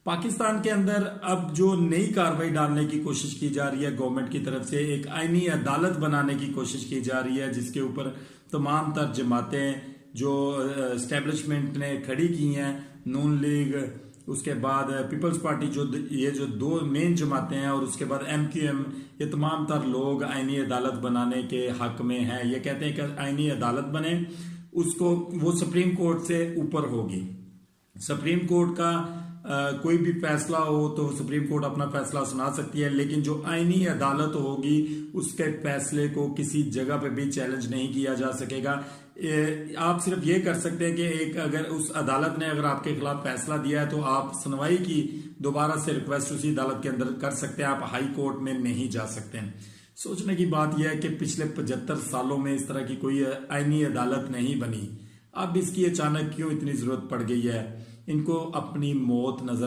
पाकिस्तान के अंदर अब जो नई कार्रवाई डालने की कोशिश की जा रही है गवर्नमेंट की तरफ से, एक आईनी अदालत बनाने की कोशिश की जा रही है जिसके ऊपर तमाम तर जमातें जो एस्टेब्लिशमेंट ने खड़ी की हैं, नून लीग, उसके बाद पीपल्स पार्टी, ये जो दो मेन जमातें हैं, और उसके बाद MQM, ये तमाम तर लोग आईनी अदालत बनाने के हक में हैं। ये कहते हैं कि आईनी अदालत बने, उसको वो सुप्रीम कोर्ट से ऊपर होगी। सुप्रीम कोर्ट का कोई भी फैसला हो तो सुप्रीम कोर्ट अपना फैसला सुना सकती है, लेकिन जो आईनी अदालत होगी उसके फैसले को किसी जगह पे भी चैलेंज नहीं किया जा सकेगा। आप सिर्फ ये कर सकते हैं कि एक अगर उस अदालत ने अगर आपके खिलाफ फैसला दिया है तो आप सुनवाई की दोबारा से रिक्वेस्ट उसी अदालत के अंदर कर सकते हैं, आप हाई कोर्ट में नहीं जा सकते हैं। सोचने की बात यह है कि पिछले 75 सालों में इस तरह की कोई आईनी अदालत नहीं बनी, अब इसकी अचानक क्यों इतनी जरूरत पड़ गई है? इनको अपनी मौत नजर